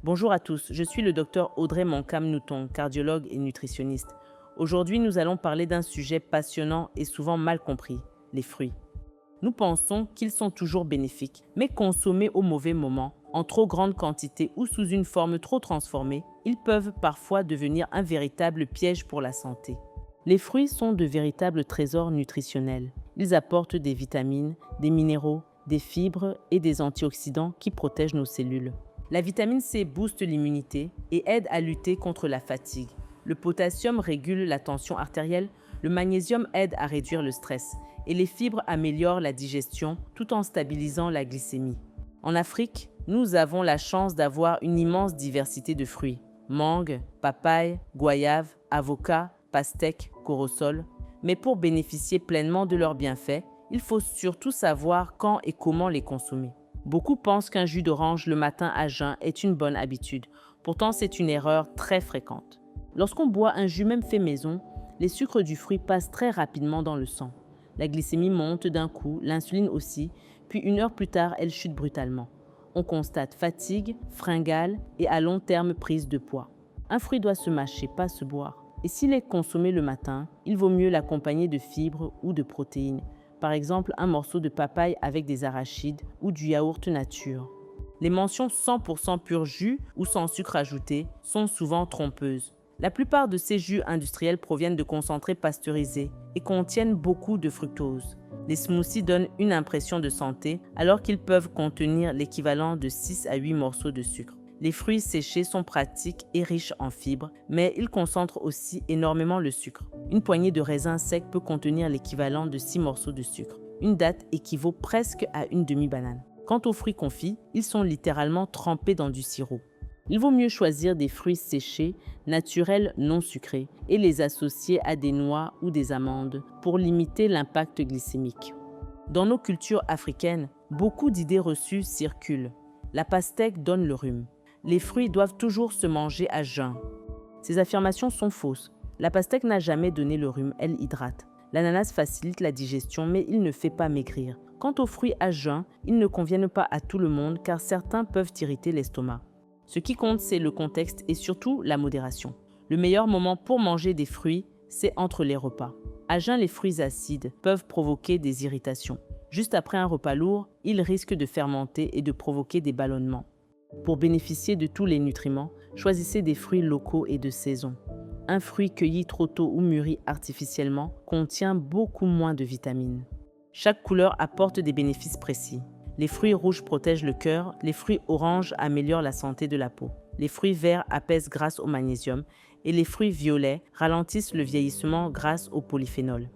Bonjour à tous, je suis le docteur Audrey Moncam-Nouton, cardiologue et nutritionniste. Aujourd'hui, nous allons parler d'un sujet passionnant et souvent mal compris, les fruits. Nous pensons qu'ils sont toujours bénéfiques, mais consommés au mauvais moment, en trop grande quantité ou sous une forme trop transformée, ils peuvent parfois devenir un véritable piège pour la santé. Les fruits sont de véritables trésors nutritionnels. Ils apportent des vitamines, des minéraux, des fibres et des antioxydants qui protègent nos cellules. La vitamine C booste l'immunité et aide à lutter contre la fatigue. Le potassium régule la tension artérielle, le magnésium aide à réduire le stress et les fibres améliorent la digestion tout en stabilisant la glycémie. En Afrique, nous avons la chance d'avoir une immense diversité de fruits. Mangue, papaye, goyave, avocat, pastèque, corosol. Mais pour bénéficier pleinement de leurs bienfaits, il faut surtout savoir quand et comment les consommer. Beaucoup pensent qu'un jus d'orange le matin à jeun est une bonne habitude. Pourtant, c'est une erreur très fréquente. Lorsqu'on boit un jus même fait maison, les sucres du fruit passent très rapidement dans le sang. La glycémie monte d'un coup, l'insuline aussi, puis une heure plus tard, elle chute brutalement. On constate fatigue, fringales et à long terme prise de poids. Un fruit doit se mâcher, pas se boire. Et s'il est consommé le matin, il vaut mieux l'accompagner de fibres ou de protéines. Par exemple, un morceau de papaye avec des arachides ou du yaourt nature. Les mentions 100% pur jus ou sans sucre ajouté sont souvent trompeuses. La plupart de ces jus industriels proviennent de concentrés pasteurisés et contiennent beaucoup de fructose. Les smoothies donnent une impression de santé alors qu'ils peuvent contenir l'équivalent de 6 à 8 morceaux de sucre. Les fruits séchés sont pratiques et riches en fibres, mais ils concentrent aussi énormément le sucre. Une poignée de raisins secs peut contenir l'équivalent de 6 morceaux de sucre. Une date équivaut presque à une demi-banane. Quant aux fruits confits, ils sont littéralement trempés dans du sirop. Il vaut mieux choisir des fruits séchés, naturels, non sucrés, et les associer à des noix ou des amandes pour limiter l'impact glycémique. Dans nos cultures africaines, beaucoup d'idées reçues circulent. La pastèque donne le rhume. Les fruits doivent toujours se manger à jeun. Ces affirmations sont fausses. La pastèque n'a jamais donné le rhume, elle hydrate. L'ananas facilite la digestion, mais il ne fait pas maigrir. Quant aux fruits à jeun, ils ne conviennent pas à tout le monde car certains peuvent irriter l'estomac. Ce qui compte, c'est le contexte et surtout la modération. Le meilleur moment pour manger des fruits, c'est entre les repas. À jeun, les fruits acides peuvent provoquer des irritations. Juste après un repas lourd, ils risquent de fermenter et de provoquer des ballonnements. Pour bénéficier de tous les nutriments, choisissez des fruits locaux et de saison. Un fruit cueilli trop tôt ou mûri artificiellement contient beaucoup moins de vitamines. Chaque couleur apporte des bénéfices précis. Les fruits rouges protègent le cœur, les fruits oranges améliorent la santé de la peau. Les fruits verts apaisent grâce au magnésium et les fruits violets ralentissent le vieillissement grâce au polyphénol.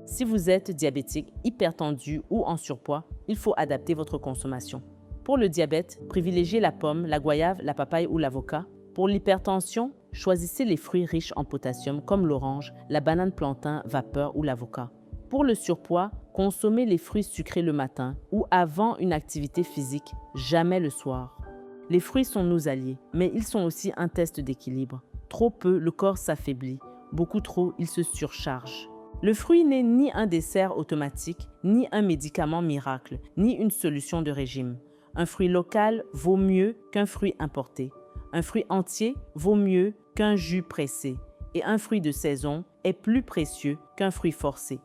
Si vous êtes diabétique, hypertendu ou en surpoids, il faut adapter votre consommation. Pour le diabète, privilégiez la pomme, la goyave, la papaye ou l'avocat. Pour l'hypertension, choisissez les fruits riches en potassium comme l'orange, la banane plantain, vapeur ou l'avocat. Pour le surpoids, consommez les fruits sucrés le matin ou avant une activité physique, jamais le soir. Les fruits sont nos alliés, mais ils sont aussi un test d'équilibre. Trop peu, le corps s'affaiblit. Beaucoup trop, il se surcharge. Le fruit n'est ni un dessert automatique, ni un médicament miracle, ni une solution de régime. Un fruit local vaut mieux qu'un fruit importé. Un fruit entier vaut mieux qu'un jus pressé. Et un fruit de saison est plus précieux qu'un fruit forcé.